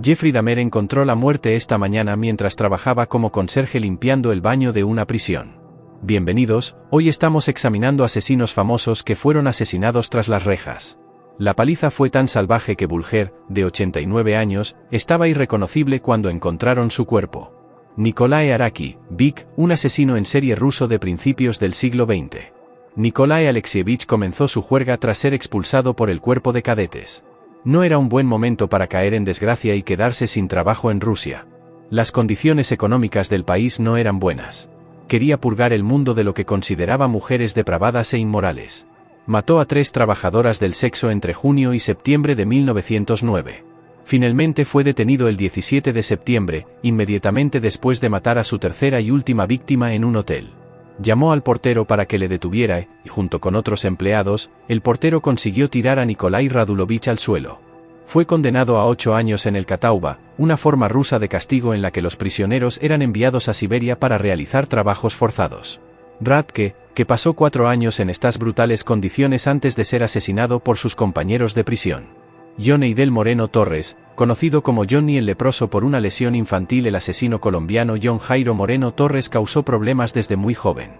Jeffrey Dahmer encontró la muerte esta mañana mientras trabajaba como conserje limpiando el baño de una prisión. Bienvenidos, hoy estamos examinando asesinos famosos que fueron asesinados tras las rejas. La paliza fue tan salvaje que Bulger, de 89 años, estaba irreconocible cuando encontraron su cuerpo. Nikolai Araki, Vic, un asesino en serie ruso de principios del siglo XX. Nikolai Alexievich comenzó su juerga tras ser expulsado por el cuerpo de cadetes. No era un buen momento para caer en desgracia y quedarse sin trabajo en Rusia. Las condiciones económicas del país no eran buenas. Quería purgar el mundo de lo que consideraba mujeres depravadas e inmorales. Mató a 3 trabajadoras del sexo entre junio y septiembre de 1909. Finalmente fue detenido el 17 de septiembre, inmediatamente después de matar a su tercera y última víctima en un hotel. Llamó al portero para que le detuviera y, junto con otros empleados, el portero consiguió tirar a Nikolai Radulovich al suelo. Fue condenado a 8 años en el Katauba, una forma rusa de castigo en la que los prisioneros eran enviados a Siberia para realizar trabajos forzados. Radke, que pasó 4 años en estas brutales condiciones antes de ser asesinado por sus compañeros de prisión. Johnny del Moreno Torres, conocido como Johnny el Leproso por una lesión infantil. El asesino colombiano John Jairo Moreno Torres causó problemas desde muy joven.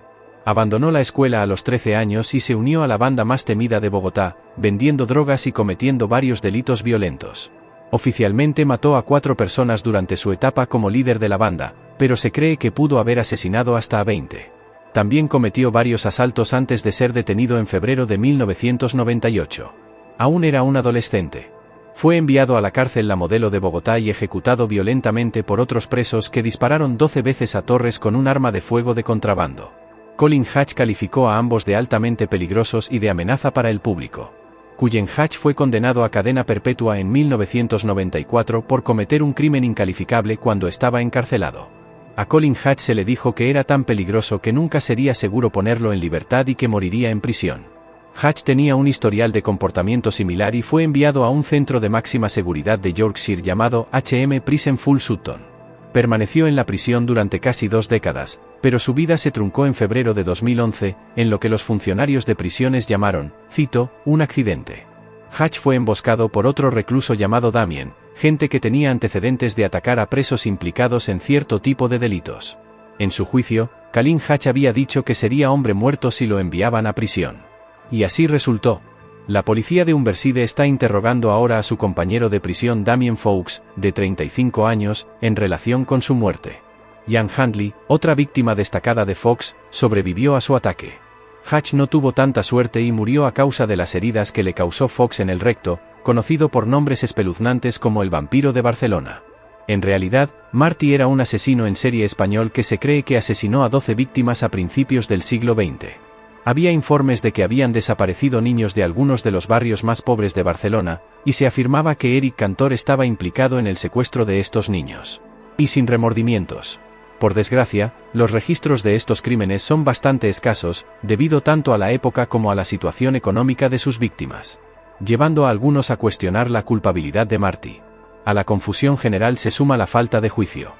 Abandonó la escuela a los 13 años y se unió a la banda más temida de Bogotá, vendiendo drogas y cometiendo varios delitos violentos. Oficialmente mató a 4 personas durante su etapa como líder de la banda, pero se cree que pudo haber asesinado hasta a 20. También cometió varios asaltos antes de ser detenido en febrero de 1998. Aún era un adolescente. Fue enviado a la cárcel La Modelo de Bogotá y ejecutado violentamente por otros presos que dispararon 12 veces a Torres con un arma de fuego de contrabando. Colin Hatch calificó a ambos de altamente peligrosos y de amenaza para el público. Cullen Hatch fue condenado a cadena perpetua en 1994 por cometer un crimen incalificable cuando estaba encarcelado. A Colin Hatch se le dijo que era tan peligroso que nunca sería seguro ponerlo en libertad y que moriría en prisión. Hatch tenía un historial de comportamiento similar y fue enviado a un centro de máxima seguridad de Yorkshire llamado HM Prison Full Sutton. Permaneció en la prisión durante casi 2 décadas, pero su vida se truncó en febrero de 2011, en lo que los funcionarios de prisiones llamaron, cito, un accidente. Hatch fue emboscado por otro recluso llamado Damien, gente que tenía antecedentes de atacar a presos implicados en cierto tipo de delitos. En su juicio, Colin Hatch había dicho que sería hombre muerto si lo enviaban a prisión. Y así resultó. La policía de Humberside está interrogando ahora a su compañero de prisión Damien Fawkes, de 35 años, en relación con su muerte. Jan Handley, otra víctima destacada de Fawkes, sobrevivió a su ataque. Hatch no tuvo tanta suerte y murió a causa de las heridas que le causó Fawkes en el recto, conocido por nombres espeluznantes como el vampiro de Barcelona. En realidad, Marty era un asesino en serie español que se cree que asesinó a 12 víctimas a principios del siglo XX. Había informes de que habían desaparecido niños de algunos de los barrios más pobres de Barcelona, y se afirmaba que Eric Cantor estaba implicado en el secuestro de estos niños. Y sin remordimientos. Por desgracia, los registros de estos crímenes son bastante escasos, debido tanto a la época como a la situación económica de sus víctimas, llevando a algunos a cuestionar la culpabilidad de Marty. A la confusión general se suma la falta de juicio.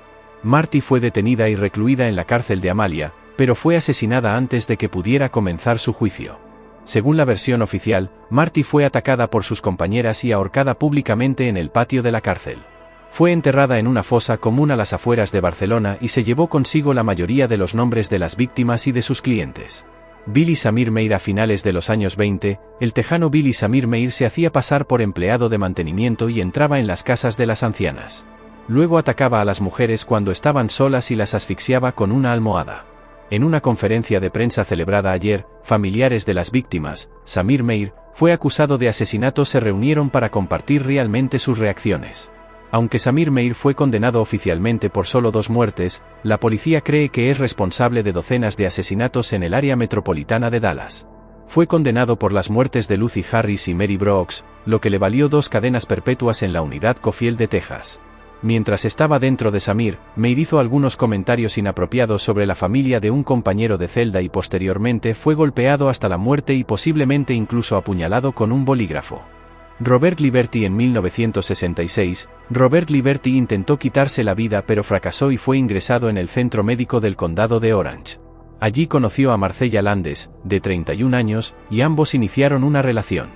Marty fue detenida y recluida en la cárcel de Amalia, pero fue asesinada antes de que pudiera comenzar su juicio. Según la versión oficial, Marty fue atacada por sus compañeras y ahorcada públicamente en el patio de la cárcel. Fue enterrada en una fosa común a las afueras de Barcelona y se llevó consigo la mayoría de los nombres de las víctimas y de sus clientes. Billy Samir Meir. A finales de los años 20, el tejano Billy Samir Meir se hacía pasar por empleado de mantenimiento y entraba en las casas de las ancianas. Luego atacaba a las mujeres cuando estaban solas y las asfixiaba con una almohada. En una conferencia de prensa celebrada ayer, familiares de las víctimas, Samir Meir, fue acusado de asesinato, se reunieron para compartir realmente sus reacciones. Aunque Samir Meir fue condenado oficialmente por solo 2 muertes, la policía cree que es responsable de docenas de asesinatos en el área metropolitana de Dallas. Fue condenado por las muertes de Lucy Harris y Mary Brooks, lo que le valió 2 cadenas perpetuas en la unidad Cofield de Texas. Mientras estaba dentro de Samir, Meir hizo algunos comentarios inapropiados sobre la familia de un compañero de celda y posteriormente fue golpeado hasta la muerte y posiblemente incluso apuñalado con un bolígrafo. Robert Liberty. En 1966, Robert Liberty intentó quitarse la vida pero fracasó y fue ingresado en el centro médico del condado de Orange. Allí conoció a Marcella Landes, de 31 años, y ambos iniciaron una relación.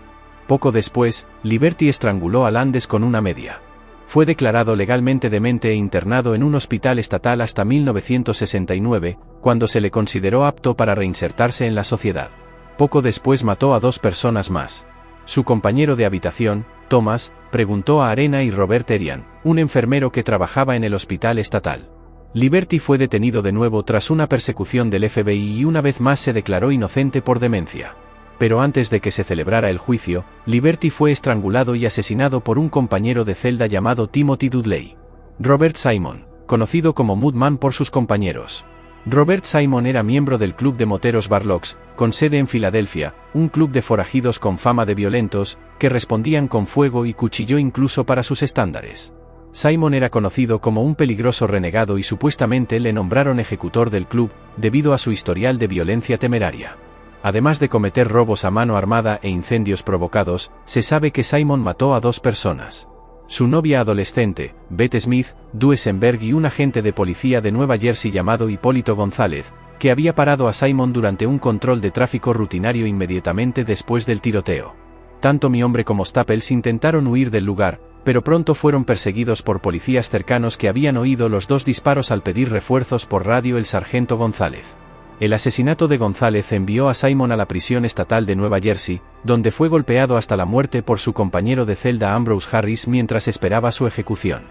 Poco después, Liberty estranguló a Landes con una media. Fue declarado legalmente demente e internado en un hospital estatal hasta 1969, cuando se le consideró apto para reinsertarse en la sociedad. Poco después mató a 2 personas más. Su compañero de habitación, Thomas, preguntó a Arena y Robert Erian, un enfermero que trabajaba en el hospital estatal. Liberty fue detenido de nuevo tras una persecución del FBI y una vez más se declaró inocente por demencia. Pero antes de que se celebrara el juicio, Liberty fue estrangulado y asesinado por un compañero de celda llamado Timothy Dudley. Robert Simon, conocido como Mudman por sus compañeros. Robert Simon era miembro del club de moteros Barlocks, con sede en Filadelfia, un club de forajidos con fama de violentos, que respondían con fuego y cuchillo incluso para sus estándares. Simon era conocido como un peligroso renegado y supuestamente le nombraron ejecutor del club, debido a su historial de violencia temeraria. Además de cometer robos a mano armada e incendios provocados, se sabe que Simon mató a 2 personas. Su novia adolescente, Beth Smith, Duesenberg y un agente de policía de Nueva Jersey llamado Hipólito González, que había parado a Simon durante un control de tráfico rutinario inmediatamente después del tiroteo. Tanto mi hombre como Staples intentaron huir del lugar, pero pronto fueron perseguidos por policías cercanos que habían oído los 2 disparos al pedir refuerzos por radio el sargento González. El asesinato de González envió a Simon a la prisión estatal de Nueva Jersey, donde fue golpeado hasta la muerte por su compañero de celda Ambrose Harris mientras esperaba su ejecución.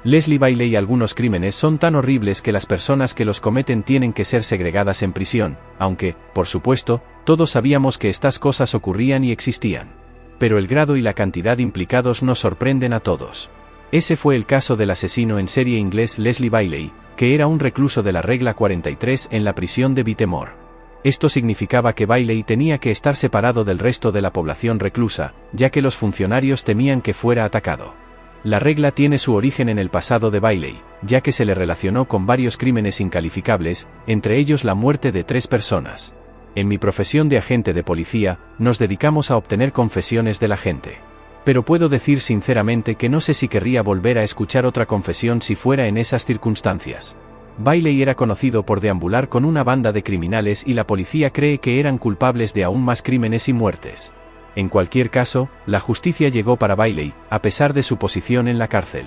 Leslie Bailey. Algunos crímenes son tan horribles que las personas que los cometen tienen que ser segregadas en prisión, aunque, por supuesto, todos sabíamos que estas cosas ocurrían y existían. Pero el grado y la cantidad implicados nos sorprenden a todos. Ese fue el caso del asesino en serie inglés Leslie Bailey, que era un recluso de la regla 43 en la prisión de Whittemore. Esto significaba que Bailey tenía que estar separado del resto de la población reclusa, ya que los funcionarios temían que fuera atacado. La regla tiene su origen en el pasado de Bailey, ya que se le relacionó con varios crímenes incalificables, entre ellos la muerte de 3 personas. En mi profesión de agente de policía, nos dedicamos a obtener confesiones de la gente. Pero puedo decir sinceramente que no sé si querría volver a escuchar otra confesión si fuera en esas circunstancias. Bailey era conocido por deambular con una banda de criminales y la policía cree que eran culpables de aún más crímenes y muertes. En cualquier caso, la justicia llegó para Bailey, a pesar de su posición en la cárcel.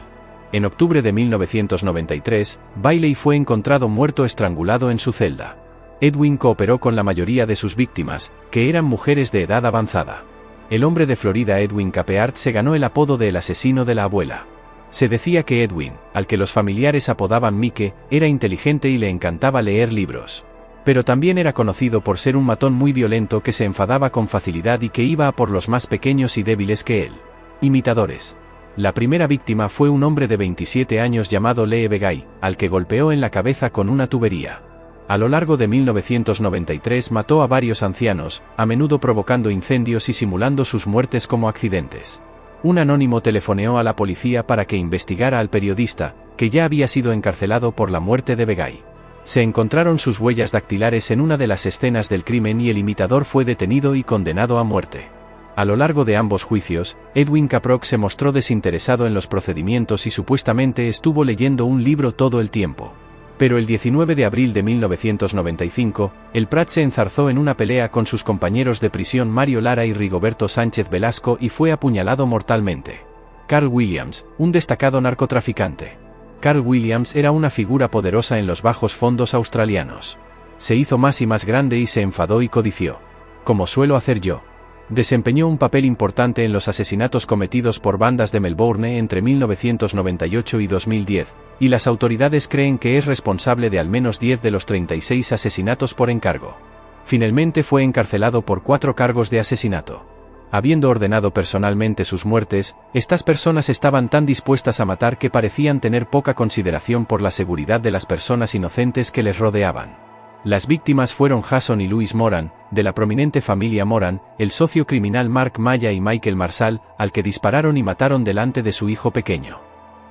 En octubre de 1993, Bailey fue encontrado muerto estrangulado en su celda. Edwin cooperó con la mayoría de sus víctimas, que eran mujeres de edad avanzada. El hombre de Florida Edwin Capeart se ganó el apodo de el asesino de la abuela. Se decía que Edwin, al que los familiares apodaban Mike, era inteligente y le encantaba leer libros. Pero también era conocido por ser un matón muy violento que se enfadaba con facilidad y que iba a por los más pequeños y débiles que él. Imitadores. La primera víctima fue un hombre de 27 años llamado Lee Begay, al que golpeó en la cabeza con una tubería. A lo largo de 1993 mató a varios ancianos, a menudo provocando incendios y simulando sus muertes como accidentes. Un anónimo telefoneó a la policía para que investigara al periodista, que ya había sido encarcelado por la muerte de Begay. Se encontraron sus huellas dactilares en una de las escenas del crimen y el imitador fue detenido y condenado a muerte. A lo largo de ambos juicios, Edwin Caprock se mostró desinteresado en los procedimientos y supuestamente estuvo leyendo un libro todo el tiempo. Pero el 19 de abril de 1995, el Prat se enzarzó en una pelea con sus compañeros de prisión Mario Lara y Rigoberto Sánchez Velasco y fue apuñalado mortalmente. Carl Williams, un destacado narcotraficante. Carl Williams era una figura poderosa en los bajos fondos australianos. Se hizo más y más grande y se enfadó y codició. Como suelo hacer yo. Desempeñó un papel importante en los asesinatos cometidos por bandas de Melbourne entre 1998 y 2010, y las autoridades creen que es responsable de al menos 10 de los 36 asesinatos por encargo. Finalmente fue encarcelado por 4 cargos de asesinato. Habiendo ordenado personalmente sus muertes, estas personas estaban tan dispuestas a matar que parecían tener poca consideración por la seguridad de las personas inocentes que les rodeaban. Las víctimas fueron Jason y Louis Moran, de la prominente familia Moran, el socio criminal Mark Maya y Michael Marshall, al que dispararon y mataron delante de su hijo pequeño.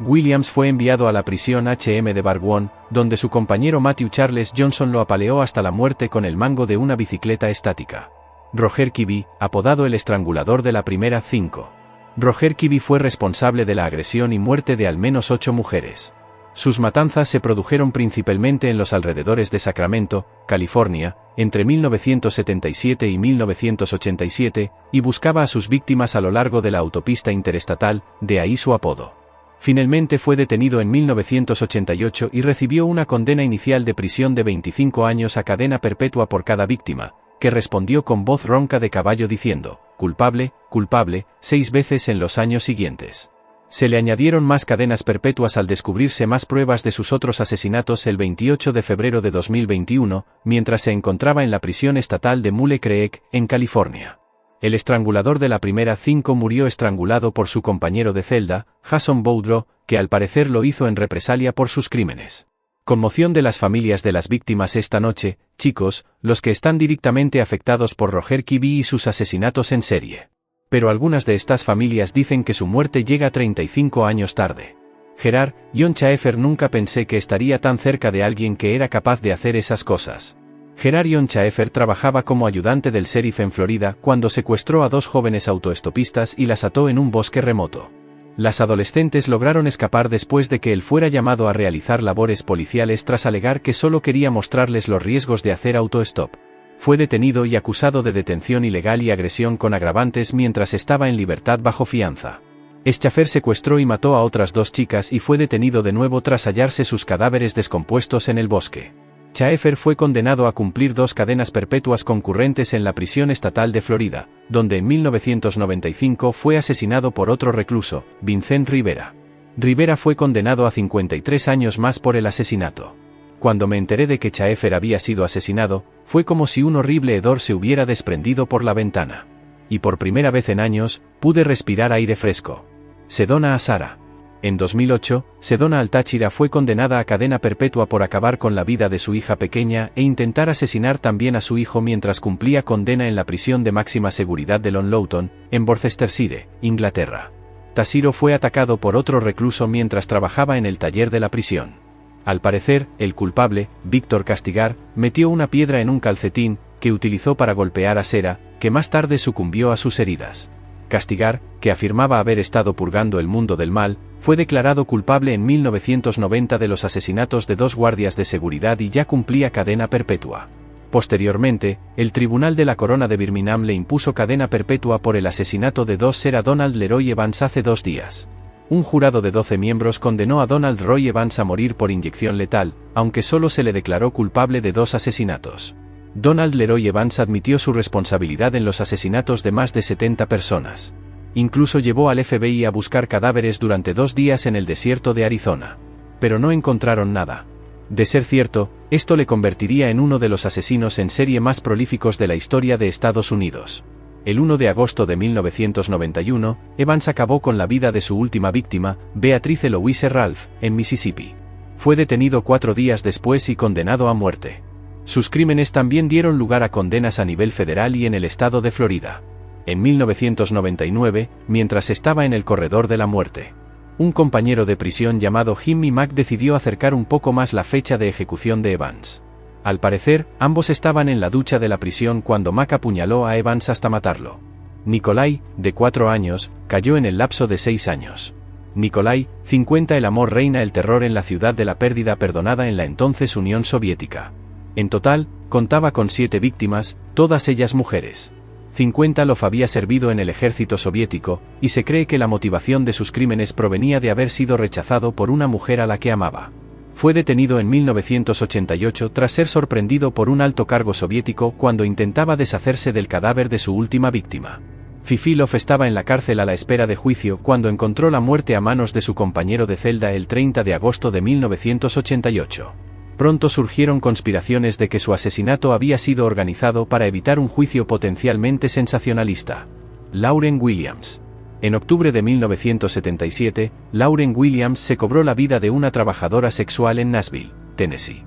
Williams fue enviado a la prisión HM de Barwon, donde su compañero Matthew Charles Johnson lo apaleó hasta la muerte con el mango de una bicicleta estática. Roger Kibbe, apodado el estrangulador de la primera 5. Roger Kibbe fue responsable de la agresión y muerte de al menos 8 mujeres. Sus matanzas se produjeron principalmente en los alrededores de Sacramento, California, entre 1977 y 1987, y buscaba a sus víctimas a lo largo de la autopista interestatal, de ahí su apodo. Finalmente fue detenido en 1988 y recibió una condena inicial de prisión de 25 años a cadena perpetua por cada víctima, que respondió con voz ronca de caballo diciendo, culpable, culpable, 6 veces en los años siguientes. Se le añadieron más cadenas perpetuas al descubrirse más pruebas de sus otros asesinatos el 28 de febrero de 2021, mientras se encontraba en la prisión estatal de Mule Creek, en California. El estrangulador de la primera 5 murió estrangulado por su compañero de celda, Jason Boudreaux, que al parecer lo hizo en represalia por sus crímenes. Conmoción de las familias de las víctimas esta noche, chicos, los que están directamente afectados por Roger Kibbe y sus asesinatos en serie. Pero algunas de estas familias dicen que su muerte llega 35 años tarde. Gerard, Jon Chaefer nunca pensé que estaría tan cerca de alguien que era capaz de hacer esas cosas. Gerard Jon Chaefer trabajaba como ayudante del sheriff en Florida cuando secuestró a 2 jóvenes autoestopistas y las ató en un bosque remoto. Las adolescentes lograron escapar después de que él fuera llamado a realizar labores policiales tras alegar que solo quería mostrarles los riesgos de hacer autostop. Fue detenido y acusado de detención ilegal y agresión con agravantes mientras estaba en libertad bajo fianza. Chaefer secuestró y mató a otras 2 chicas y fue detenido de nuevo tras hallarse sus cadáveres descompuestos en el bosque. Chaefer fue condenado a cumplir 2 cadenas perpetuas concurrentes en la prisión estatal de Florida, donde en 1995 fue asesinado por otro recluso, Vincent Rivera. Rivera fue condenado a 53 años más por el asesinato. Cuando me enteré de que Chaefer había sido asesinado, fue como si un horrible hedor se hubiera desprendido por la ventana. Y por primera vez en años, pude respirar aire fresco. Sedona Asara. En 2008, Sedona Altáchira fue condenada a cadena perpetua por acabar con la vida de su hija pequeña e intentar asesinar también a su hijo mientras cumplía condena en la prisión de máxima seguridad de Lon Loughton, en Worcestershire, Inglaterra. Tasiro fue atacado por otro recluso mientras trabajaba en el taller de la prisión. Al parecer, el culpable, Víctor Castigar, metió una piedra en un calcetín, que utilizó para golpear a Sera, que más tarde sucumbió a sus heridas. Castigar, que afirmaba haber estado purgando el mundo del mal, fue declarado culpable en 1990 de los asesinatos de 2 guardias de seguridad y ya cumplía cadena perpetua. Posteriormente, el Tribunal de la Corona de Birmingham le impuso cadena perpetua por el asesinato de 2 Sera Donald Leroy Evans hace 2 días. Un jurado de 12 miembros condenó a Donald Roy Evans a morir por inyección letal, aunque solo se le declaró culpable de 2 asesinatos. Donald Leroy Evans admitió su responsabilidad en los asesinatos de más de 70 personas. Incluso llevó al FBI a buscar cadáveres durante 2 días en el desierto de Arizona. Pero no encontraron nada. De ser cierto, esto le convertiría en uno de los asesinos en serie más prolíficos de la historia de Estados Unidos. El 1 de agosto de 1991, Evans acabó con la vida de su última víctima, Beatrice Louise Ralph, en Mississippi. Fue detenido 4 días después y condenado a muerte. Sus crímenes también dieron lugar a condenas a nivel federal y en el estado de Florida. En 1999, mientras estaba en el corredor de la muerte, un compañero de prisión llamado Jimmy Mack decidió acercar un poco más la fecha de ejecución de Evans. Al parecer, ambos estaban en la ducha de la prisión cuando Mack apuñaló a Evans hasta matarlo. Nikolai, de 4 años, cayó en el lapso de 6 años. Nikolai, 50. El amor reina el terror en la ciudad de la pérdida perdonada en la entonces Unión Soviética. En total, contaba con 7 víctimas, todas ellas mujeres. 50 Lov había servido en el ejército soviético, y se cree que la motivación de sus crímenes provenía de haber sido rechazado por una mujer a la que amaba. Fue detenido en 1988 tras ser sorprendido por un alto cargo soviético cuando intentaba deshacerse del cadáver de su última víctima. Fifilov estaba en la cárcel a la espera de juicio cuando encontró la muerte a manos de su compañero de celda el 30 de agosto de 1988. Pronto surgieron conspiraciones de que su asesinato había sido organizado para evitar un juicio potencialmente sensacionalista. Lauren Williams. En octubre de 1977, Lauren Williams se cobró la vida de una trabajadora sexual en Nashville, Tennessee.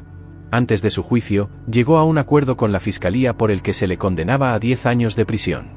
Antes de su juicio, llegó a un acuerdo con la fiscalía por el que se le condenaba a 10 años de prisión.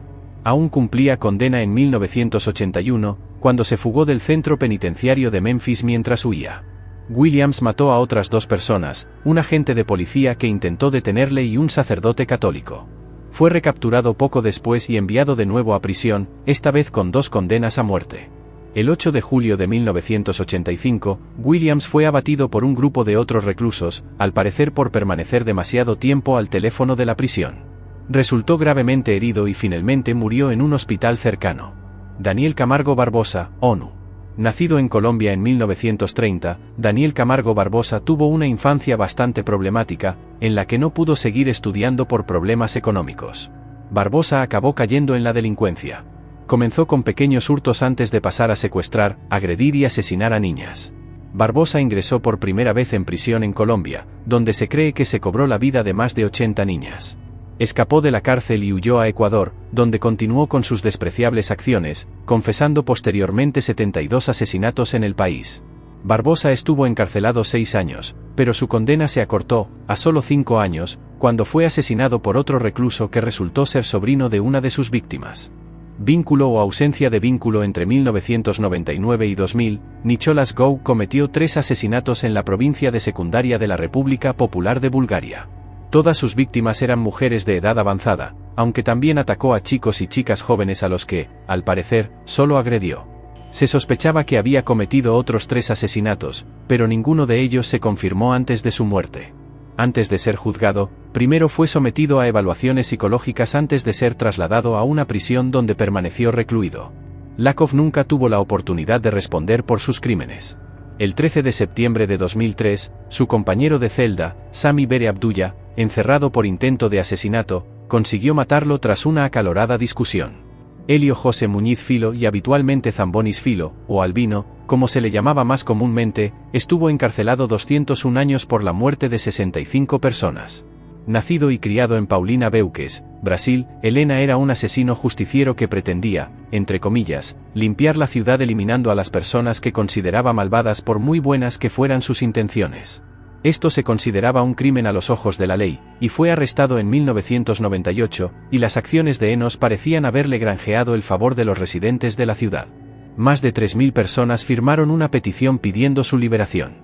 Aún cumplía condena en 1981, cuando se fugó del centro penitenciario de Memphis mientras huía. Williams mató a otras 2 personas, un agente de policía que intentó detenerle y un sacerdote católico. Fue recapturado poco después y enviado de nuevo a prisión, esta vez con 2 condenas a muerte. El 8 de julio de 1985, Williams fue abatido por un grupo de otros reclusos, al parecer por permanecer demasiado tiempo al teléfono de la prisión. Resultó gravemente herido y finalmente murió en un hospital cercano. Daniel Camargo Barbosa, ONU. Nacido en Colombia en 1930, Daniel Camargo Barbosa tuvo una infancia bastante problemática, en la que no pudo seguir estudiando por problemas económicos. Barbosa acabó cayendo en la delincuencia. Comenzó con pequeños hurtos antes de pasar a secuestrar, agredir y asesinar a niñas. Barbosa ingresó por primera vez en prisión en Colombia, donde se cree que se cobró la vida de más de 80 niñas. Escapó de la cárcel y huyó a Ecuador, donde continuó con sus despreciables acciones, confesando posteriormente 72 asesinatos en el país. Barbosa estuvo encarcelado 6 años, pero su condena se acortó, a solo 5 años, cuando fue asesinado por otro recluso que resultó ser sobrino de una de sus víctimas. Vínculo o ausencia de vínculo. Entre 1999 y 2000, Nicholas Gou cometió 3 asesinatos en la provincia de Secundaria de la República Popular de Bulgaria. Todas sus víctimas eran mujeres de edad avanzada, aunque también atacó a chicos y chicas jóvenes a los que, al parecer, solo agredió. Se sospechaba que había cometido otros 3 asesinatos, pero ninguno de ellos se confirmó antes de su muerte. Antes de ser juzgado, primero fue sometido a evaluaciones psicológicas antes de ser trasladado a una prisión donde permaneció recluido. Lakov nunca tuvo la oportunidad de responder por sus crímenes. El 13 de septiembre de 2003, su compañero de celda, Sami Bere Abdullah, encerrado por intento de asesinato, consiguió matarlo tras una acalorada discusión. Helio José Muñiz Filo, y habitualmente Zambonis Filo, o Albino, como se le llamaba más comúnmente, estuvo encarcelado 201 años por la muerte de 65 personas. Nacido y criado en Paulina Beuques, Brasil, Helena era un asesino justiciero que pretendía, entre comillas, limpiar la ciudad eliminando a las personas que consideraba malvadas por muy buenas que fueran sus intenciones. Esto se consideraba un crimen a los ojos de la ley, y fue arrestado en 1998, y las acciones de Enos parecían haberle granjeado el favor de los residentes de la ciudad. Más de 3.000 personas firmaron una petición pidiendo su liberación.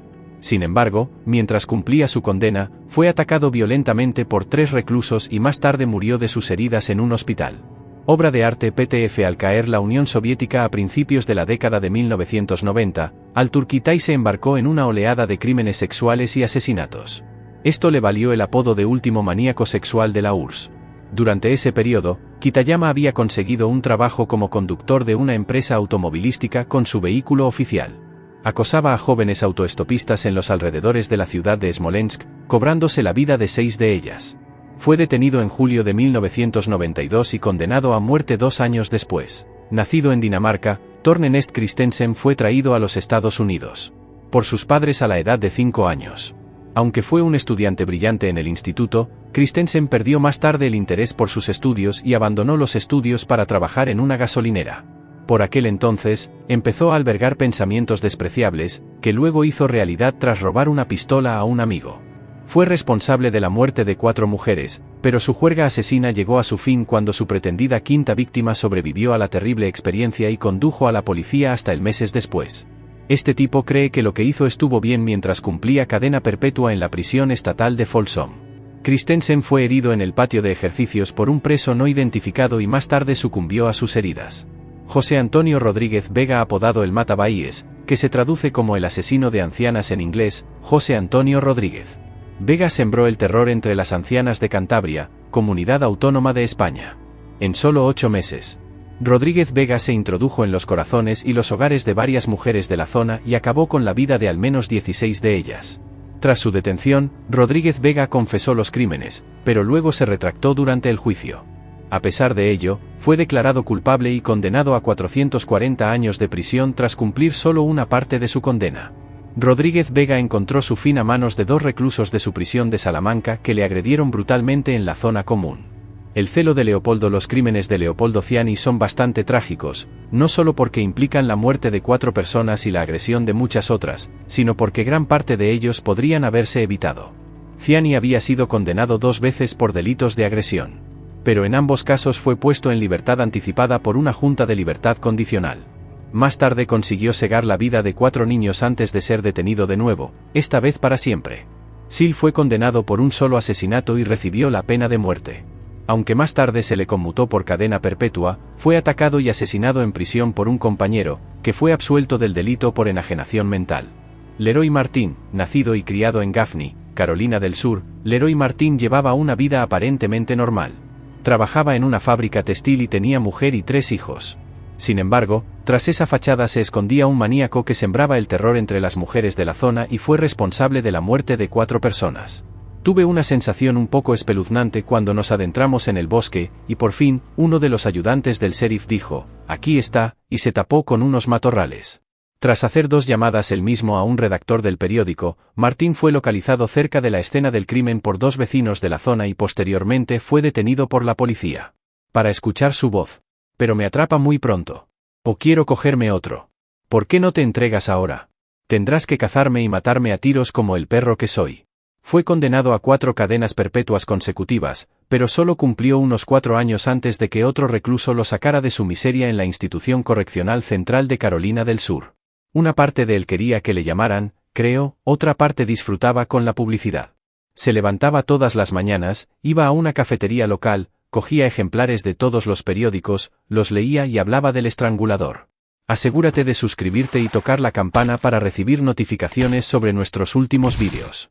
Sin embargo, mientras cumplía su condena, fue atacado violentamente por 3 reclusos y más tarde murió de sus heridas en un hospital. Obra de arte PTF. Al caer la Unión Soviética a principios de la década de 1990, Al-Turquitay se embarcó en una oleada de crímenes sexuales y asesinatos. Esto le valió el apodo de último maníaco sexual de la URSS. Durante ese periodo, Kitayama había conseguido un trabajo como conductor de una empresa automovilística con su vehículo oficial. Acosaba a jóvenes autoestopistas en los alrededores de la ciudad de Smolensk, cobrándose la vida de 6 de ellas. Fue detenido en julio de 1992 y condenado a muerte 2 años después. Nacido en Dinamarca, Tornen Est Christensen fue traído a los Estados Unidos por sus padres a la edad de 5 años. Aunque fue un estudiante brillante en el instituto, Christensen perdió más tarde el interés por sus estudios y abandonó los estudios para trabajar en una gasolinera. Por aquel entonces, empezó a albergar pensamientos despreciables, que luego hizo realidad tras robar una pistola a un amigo. Fue responsable de la muerte de 4 mujeres, pero su juerga asesina llegó a su fin cuando su pretendida quinta víctima sobrevivió a la terrible experiencia y condujo a la policía hasta el meses después. Este tipo cree que lo que hizo estuvo bien mientras cumplía cadena perpetua en la prisión estatal de Folsom. Christensen fue herido en el patio de ejercicios por un preso no identificado y más tarde sucumbió a sus heridas. José Antonio Rodríguez Vega, apodado el Matabaíes, que se traduce como el asesino de ancianas en inglés, José Antonio Rodríguez Vega sembró el terror entre las ancianas de Cantabria, comunidad autónoma de España. En solo 8 meses, Rodríguez Vega se introdujo en los corazones y los hogares de varias mujeres de la zona y acabó con la vida de al menos 16 de ellas. Tras su detención, Rodríguez Vega confesó los crímenes, pero luego se retractó durante el juicio. A pesar de ello, fue declarado culpable y condenado a 440 años de prisión tras cumplir solo una parte de su condena. Rodríguez Vega encontró su fin a manos de 2 reclusos de su prisión de Salamanca que le agredieron brutalmente en la zona común. El celo de Leopoldo. Los crímenes de Leopoldo Ciani son bastante trágicos, no solo porque implican la muerte de 4 personas y la agresión de muchas otras, sino porque gran parte de ellos podrían haberse evitado. Ciani había sido condenado 2 veces por delitos de agresión, pero en ambos casos fue puesto en libertad anticipada por una junta de libertad condicional. Más tarde consiguió cegar la vida de 4 niños antes de ser detenido de nuevo, esta vez para siempre. Sil fue condenado por un solo asesinato y recibió la pena de muerte. Aunque más tarde se le conmutó por cadena perpetua, fue atacado y asesinado en prisión por un compañero, que fue absuelto del delito por enajenación mental. Leroy Martín, nacido y criado en Gaffney, Carolina del Sur, Leroy Martín llevaba una vida aparentemente normal. Trabajaba en una fábrica textil y tenía mujer y 3 hijos. Sin embargo, tras esa fachada se escondía un maníaco que sembraba el terror entre las mujeres de la zona y fue responsable de la muerte de 4 personas. Tuve una sensación un poco espeluznante cuando nos adentramos en el bosque, y por fin, uno de los ayudantes del sheriff dijo, «Aquí está», y se tapó con unos matorrales. Tras hacer 2 llamadas él mismo a un redactor del periódico, Martín fue localizado cerca de la escena del crimen por 2 vecinos de la zona y posteriormente fue detenido por la policía. Para escuchar su voz. Pero me atrapa muy pronto. O quiero cogerme otro. ¿Por qué no te entregas ahora? Tendrás que cazarme y matarme a tiros como el perro que soy. Fue condenado a 4 cadenas perpetuas consecutivas, pero solo cumplió unos 4 años antes de que otro recluso lo sacara de su miseria en la Institución Correccional Central de Carolina del Sur. Una parte de él quería que le llamaran, creo, otra parte disfrutaba con la publicidad. Se levantaba todas las mañanas, iba a una cafetería local, cogía ejemplares de todos los periódicos, los leía y hablaba del estrangulador. Asegúrate de suscribirte y tocar la campana para recibir notificaciones sobre nuestros últimos vídeos.